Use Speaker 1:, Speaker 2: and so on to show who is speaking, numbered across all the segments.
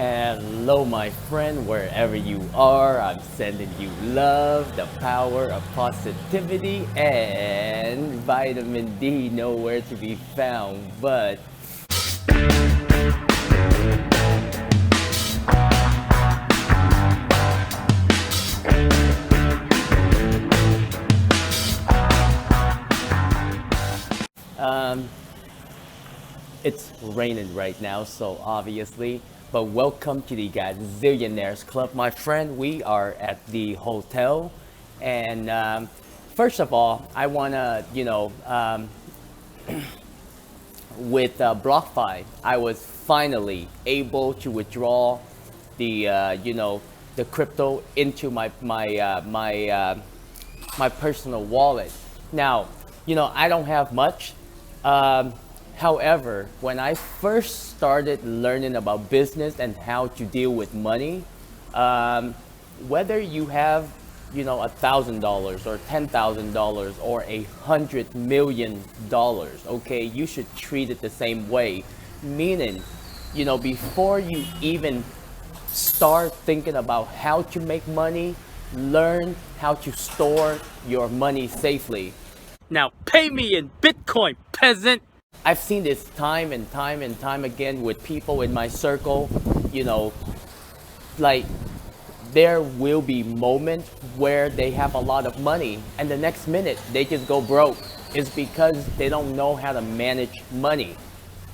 Speaker 1: Hello, my friend, wherever you are. I'm sending you love, the power of positivity, and vitamin D nowhere to be found. But it's raining right now, so obviously. But welcome to the Gazillionaires Club, my friend. We are at the hotel, and first of all, I wanna, with BlockFi, I was finally able to withdraw the crypto into my personal wallet. Now, I don't have much. Um, However, when I first started learning about business and how to deal with money, um, whether you have, $1,000 or $10,000 or $100 million, okay, you should treat it the same way. Meaning, before you even start thinking about how to make money, learn how to store your money safely.
Speaker 2: Now pay me in Bitcoin, peasant!
Speaker 1: I've seen this time and time and time again with people in my circle, you know, like there will be moments where they have a lot of money and the next minute they just go broke. It's because they don't know how to manage money.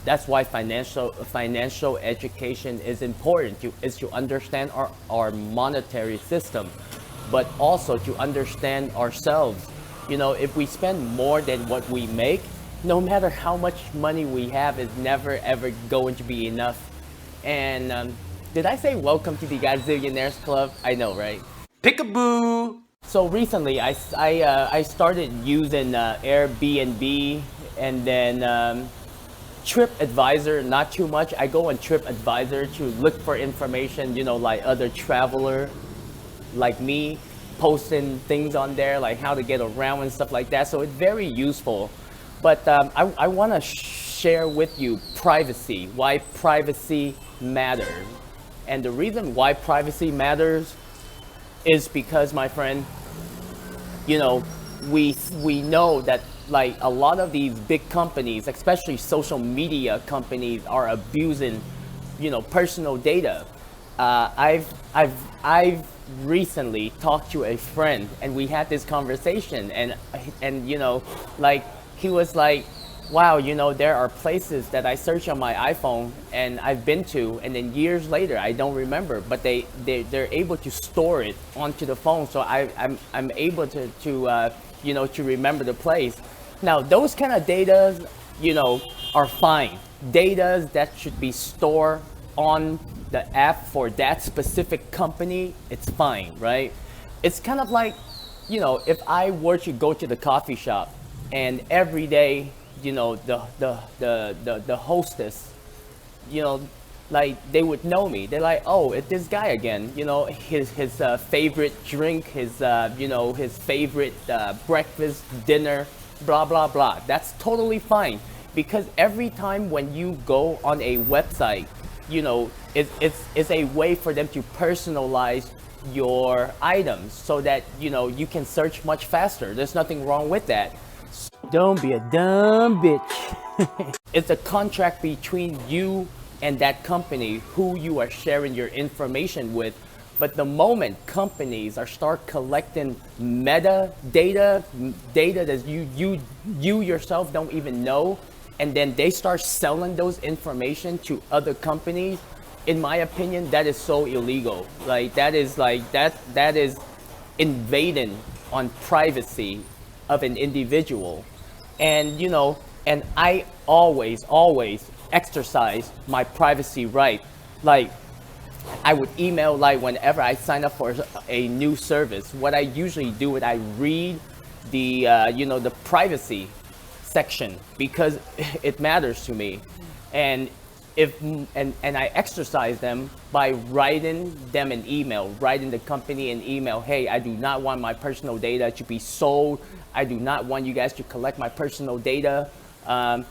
Speaker 1: That's why financial education is important to understand our monetary system, but also to understand ourselves. If we spend more than what we make, no matter how much money we have, is never ever going to be enough. And did I say welcome to the Gazillionaires Club? I know, right?
Speaker 2: Pickaboo!
Speaker 1: So recently, I started using Airbnb and then TripAdvisor. Not too much. I go on TripAdvisor to look for information. Like other traveler like me posting things on there, like how to get around and stuff like that. So it's very useful. But I want to share with you privacy, why privacy matters. And the reason why privacy matters is because, my friend, we know that like a lot of these big companies, especially social media companies, are abusing, personal data. I've recently talked to a friend, and we had this conversation, and like he was like, wow, there are places that I search on my iPhone and I've been to, and then years later I don't remember, but they're able to store it onto the phone, so I'm able to remember the place. Now those kind of data, are fine. Data that should be stored on the app for that specific company, it's fine, right? It's kind of like, if I were to go to the coffee shop and every day, the hostess, like they would know me. They're like, oh, it's this guy again. His favorite drink, his favorite breakfast, dinner, blah blah blah. That's totally fine, because every time when you go on a website, it's a way for them to personalize your items so that you can search much faster. There's nothing wrong with that. Don't be a dumb bitch. It's a contract between you and that company who you are sharing your information with. But the moment companies start collecting metadata, data that you yourself don't even know, and then they start selling those information to other companies, in my opinion, that is so illegal. That is invading on privacy of an individual. And and I always exercise my privacy right. Like I would email, like whenever I sign up for a new service, what I usually do is I read the the privacy section, because it matters to me. And if and I exercise them by writing them an email, writing the company an email. Hey, I do not want my personal data to be sold. I do not want you guys to collect my personal data. That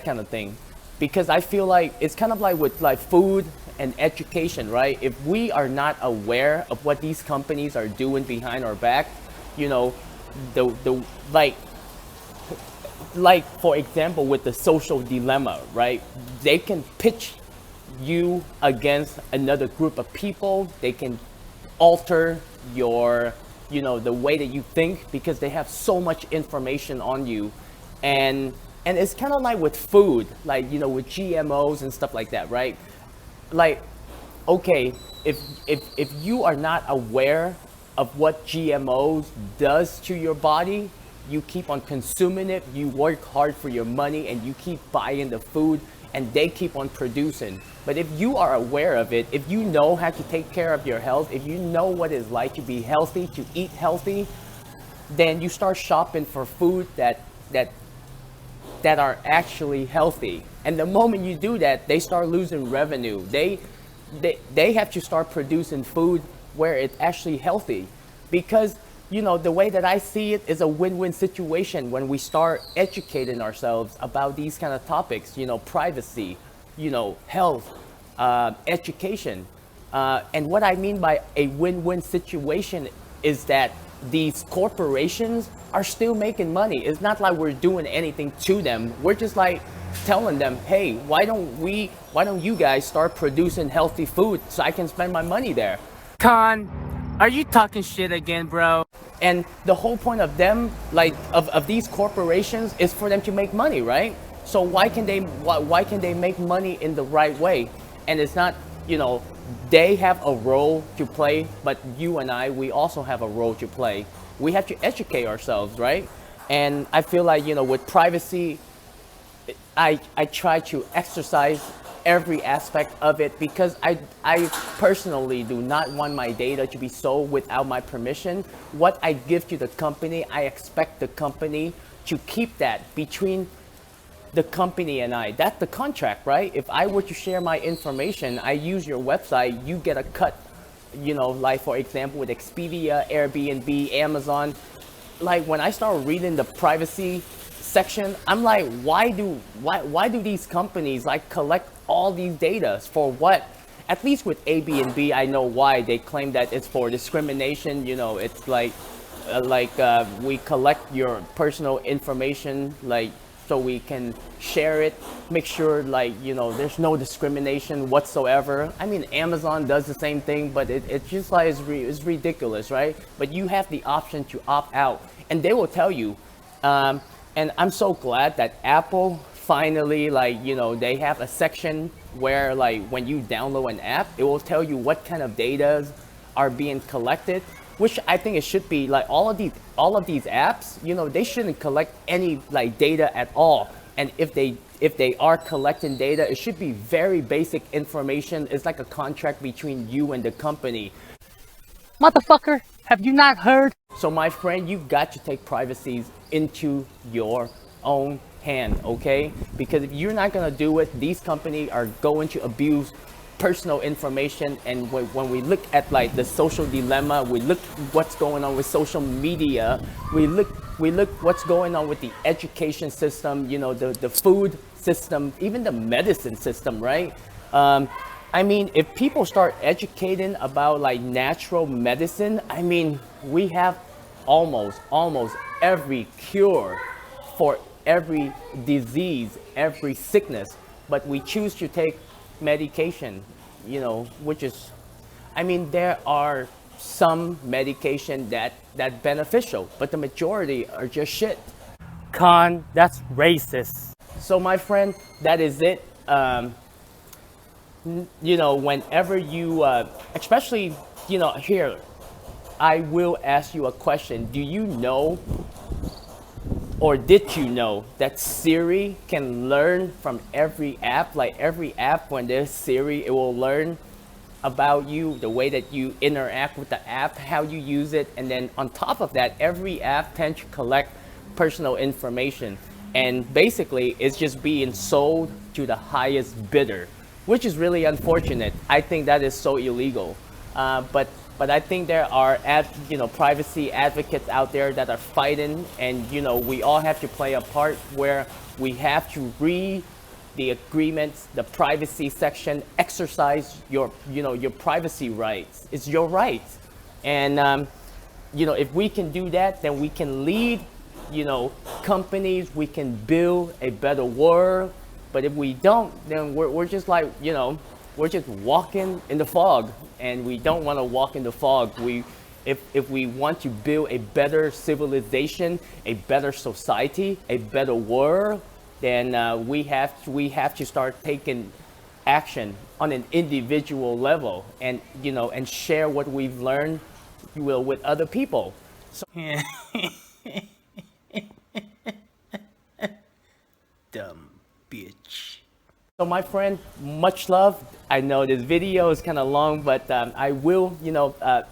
Speaker 1: kind of thing. because I feel like it's kind of like with like food and education, right? If we are not aware of what these companies are doing behind our back, you know, the like for example with the social dilemma, right? They can pitch you against another group of people. They can alter your, the way that you think, because they have so much information on you. And it's kind of like with food, like, with GMOs and stuff like that, right? Like, okay, if you are not aware of what GMOs does to your body, you keep on consuming it, you work hard for your money, and you keep buying the food, and they keep on producing. But if you are aware of it, if you know how to take care of your health, if you know what it's like to be healthy, to eat healthy, then you start shopping for food that are actually healthy. And the moment you do that, they start losing revenue. They have to start producing food where it's actually healthy, because the way that I see it is a win-win situation when we start educating ourselves about these kind of topics, privacy, health, education. And what I mean by a win-win situation is that these corporations are still making money. It's not like we're doing anything to them. We're just like telling them, hey, why don't you guys start producing healthy food so I can spend my money there?
Speaker 2: Con, are you talking shit again, bro?
Speaker 1: And the whole point of them, like of these corporations, is for them to make money, right? So why can they make money in the right way? And it's not, they have a role to play, but you and I, we also have a role to play. We have to educate ourselves, right? And I feel like, with privacy, I try to exercise every aspect of it, because I personally do not want my data to be sold without my permission. What I give to the company, I expect the company to keep that between the company and I. That's the contract, right? If I were to share my information, I use your website, you get a cut, like for example with Expedia, Airbnb, Amazon. Like when I start reading the privacy section, I'm like, why do these companies like collect all these data for what? At least with Airbnb, I know why. They claim that it's for discrimination. It's like we collect your personal information, like, so we can share it, make sure there's no discrimination whatsoever. I mean, Amazon does the same thing, but it's just like it's ridiculous, right? But you have the option to opt out, and they will tell you. And I'm so glad that Apple finally, they have a section where, when you download an app, it will tell you what kind of data are being collected, which I think it should be like all of these apps, they shouldn't collect any data at all. And if they are collecting data, it should be very basic information. It's like a contract between you and the company.
Speaker 2: Motherfucker, have you not heard?
Speaker 1: So my friend, you got to take privacy into your own hand, okay? Because if you're not gonna do it, these companies are going to abuse personal information. And when we look at the social dilemma, we look what's going on with social media, we look what's going on with the education system, the food system, even the medicine system, right? I mean, if people start educating about natural medicine, I mean, we have almost every cure for every disease, every sickness, but we choose to take medication, which is, I mean, there are some medication that beneficial, but the majority are just shit.
Speaker 2: Con, that's racist.
Speaker 1: So my friend, that is it. Whenever you, especially, here, I will ask you a question. Do you know, or did you know, that Siri can learn from every app? Like every app, when there's Siri, it will learn about you, the way that you interact with the app, how you use it. And then on top of that, every app tends to collect personal information. And basically, it's just being sold to the highest bidder, which is really unfortunate. I think that is so illegal. But I think there are privacy advocates out there that are fighting, and we all have to play a part where we have to the agreements, the privacy section, exercise your, your privacy rights. It's your right. And, if we can do that, then we can lead, companies, we can build a better world. But if we don't, then we're just like, we're just walking in the fog, and we don't want to walk in the fog. If we want to build a better civilization, a better society, a better world, then we have to start taking action on an individual level, and and share what we've learned, with other people. So,
Speaker 2: Dumb bitch.
Speaker 1: So my friend, much love. I know this video is kind of long, but I will,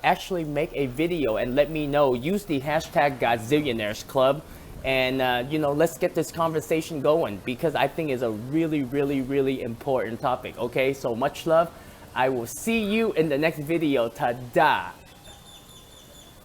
Speaker 1: actually make a video and let me know. Use the hashtag Godzillionaires Club, and let's get this conversation going, because I think it's a really, really, really important topic. Okay, so much love. I will see you in the next video. Ta-da.